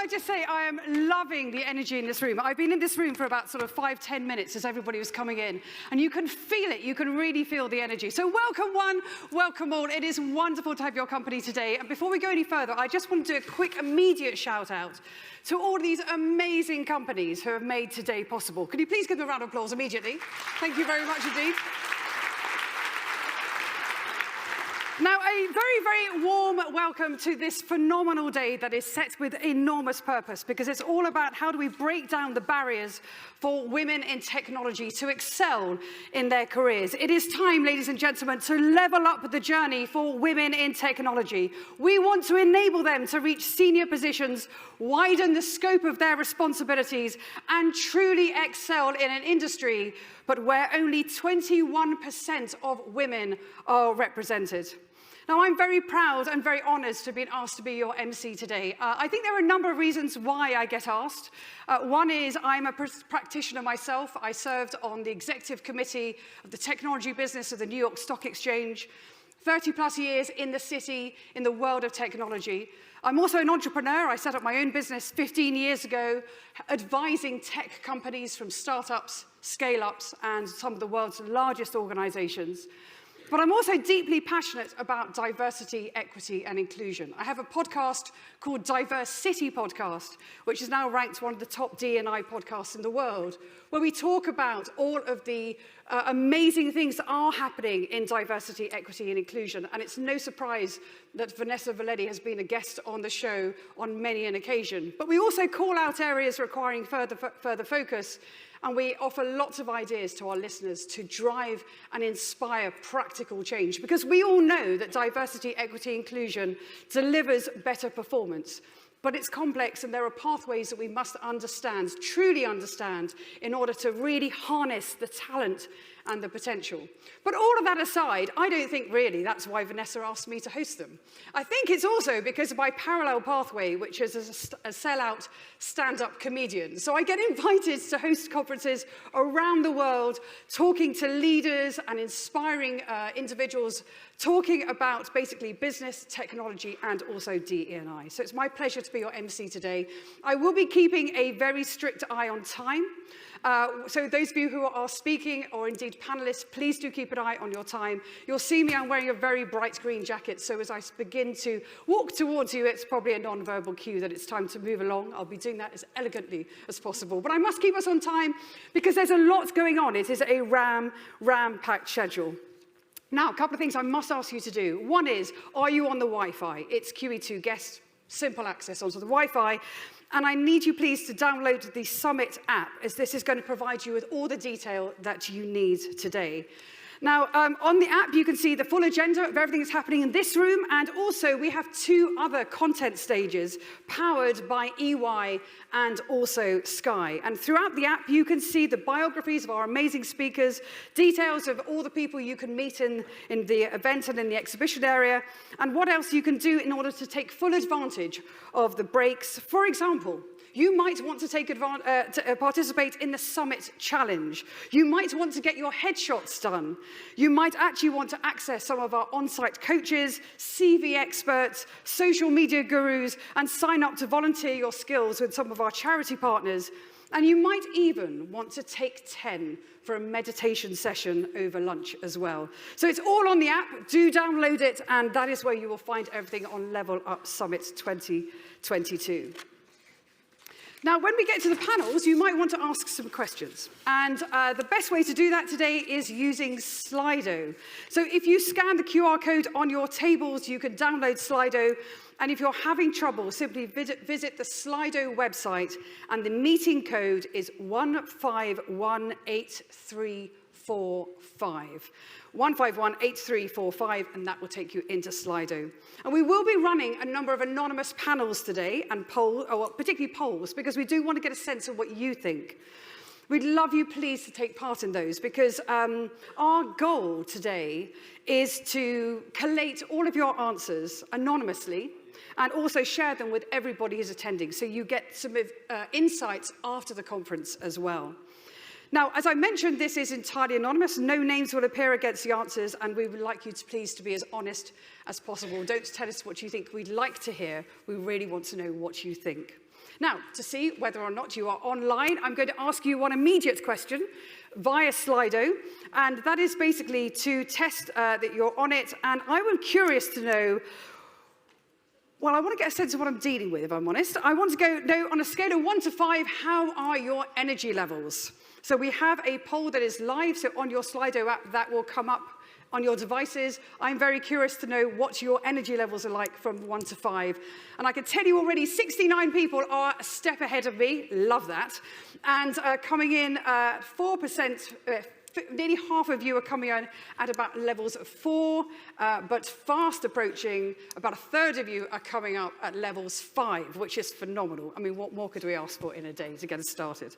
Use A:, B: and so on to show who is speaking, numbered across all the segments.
A: I just say I am loving the energy in this room. I've been in this room for about sort of 5-10 minutes as everybody was coming in, and you can feel it. You can really feel the energy. So welcome one, welcome all. It is wonderful to have your company today. And before we go any further, I just want to do a quick immediate shout out to all of these amazing companies who have made today possible. Could you please give them a round of applause immediately? Thank you very much indeed. Now, a very, very warm welcome to this phenomenal day that is set with enormous purpose, because it's all about how do we break down the barriers for women in technology to excel in their careers. It is time, ladies and gentlemen, to level up the journey for women in technology. We want to enable them to reach senior positions, widen the scope of their responsibilities, and truly excel in an industry, but where only 21% of women are represented. Now, I'm very proud and very honored to have been asked to be your MC today. I think there are a number of reasons why I get asked. One is I'm a practitioner myself. I served on the executive committee of the technology business of the New York Stock Exchange, 30 plus years in the city, in the world of technology. I'm also an entrepreneur. I set up my own business 15 years ago, advising tech companies from startups, scale-ups, and some of the world's largest organizations. But I'm also deeply passionate about diversity, equity, and inclusion. I have a podcast called Diverse City Podcast, which is now ranked one of the top D&I podcasts in the world, where we talk about all of the amazing things that are happening in diversity, equity, and inclusion. And it's no surprise that Vanessa Valletti has been a guest on the show on many an occasion. But we also call out areas requiring further focus, and we offer lots of ideas to our listeners to drive and inspire practical change, because we all know that diversity, equity, inclusion delivers better performance. But it's complex, and there are pathways that we must understand, truly understand, in order to really harness the talent and the potential. But all of that aside, I don't think really that's why Vanessa asked me to host them. I think it's also because of my parallel pathway, which is as a sellout stand-up comedian. So I get invited to host conferences around the world, talking to leaders and inspiring individuals, talking about basically business, technology, and also DE&I. So it's my pleasure to be your MC today. I will be keeping a very strict eye on time. So those of you who are speaking, or indeed panelists, please do keep an eye on your time. You'll see me, I'm wearing a very bright green jacket, so as I begin to walk towards you, it's probably a non-verbal cue that it's time to move along. I'll be doing that as elegantly as possible. But I must keep us on time, because there's a lot going on. It is a ram-packed schedule. Now, a couple of things I must ask you to do. One is, are you on the Wi-Fi? It's QE2 guest, simple access onto the Wi-Fi. And I need you, please, to download the Summit app, as this is going to provide you with all the detail that you need today. Now, on the app, you can see the full agenda of everything that's happening in this room, and also we have 2 other content stages powered by EY and also Sky. And throughout the app, you can see the biographies of our amazing speakers, details of all the people you can meet in the event and in the exhibition area, and what else you can do in order to take full advantage of the breaks. For example, you might want to participate in the Summit Challenge. You might want to get your headshots done. You might actually want to access some of our on-site coaches, CV experts, social media gurus, and sign up to volunteer your skills with some of our charity partners. And you might even want to take 10 for a meditation session over lunch as well. So it's all on the app. Do download it, and that is where you will find everything on Level Up Summit 2022. Now, when we get to the panels, you might want to ask some questions. And the best way to do that today is using Slido. So if you scan the QR code on your tables, you can download Slido. And if you're having trouble, simply visit the Slido website, and the meeting code is 1518345. 1518345, and that will take you into Slido. And we will be running a number of anonymous panels today, and particularly polls, because we do want to get a sense of what you think. We'd love you, please, to take part in those, because our goal today is to collate all of your answers anonymously, and also share them with everybody who's attending, so you get some insights after the conference as well. Now, as I mentioned, this is entirely anonymous. No names will appear against the answers, and we would like you to please to be as honest as possible. Don't tell us what you think we'd like to hear. We really want to know what you think. Now, to see whether or not you are online, I'm going to ask you one immediate question via Slido, and that is basically to test that you're on it. And I'm curious to know, well, I want to get a sense of what I'm dealing with, if I'm honest. I want to know, on a scale of 1 to 5, how are your energy levels? So we have a poll that is live, so on your Slido app, that will come up on your devices. I'm very curious to know what your energy levels are like from 1 to 5. And I can tell you already, 69 people are a step ahead of me. Love that. And coming in 4%, nearly half of you are coming in at about levels of 4, but fast approaching, about a third of you are coming up at levels 5, which is phenomenal. I mean, what more could we ask for in a day to get us started?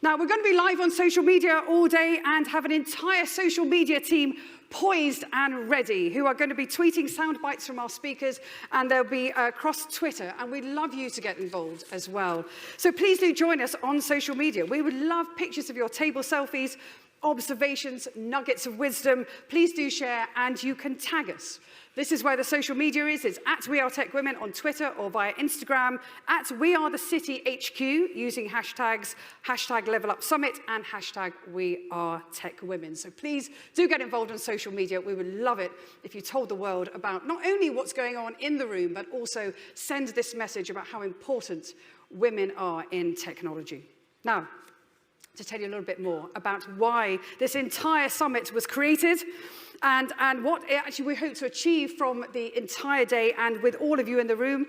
A: Now, we're going to be live on social media all day and have an entire social media team poised and ready, who are going to be tweeting sound bites from our speakers, and they'll be across Twitter, and we'd love you to get involved as well. So please do join us on social media. We would love pictures of your table selfies, observations, nuggets of wisdom. Please do share, and you can tag us. This is where the social media is. It's at We Are Tech Women on Twitter or via Instagram, at We Are The City HQ, using hashtags, hashtag Level Up Summit and hashtag We Are Tech Women. So please do get involved on social media. We would love it if you told the world about not only what's going on in the room, but also send this message about how important women are in technology. Now, to tell you a little bit more about why this entire summit was created and what actually we hope to achieve from the entire day and with all of you in the room.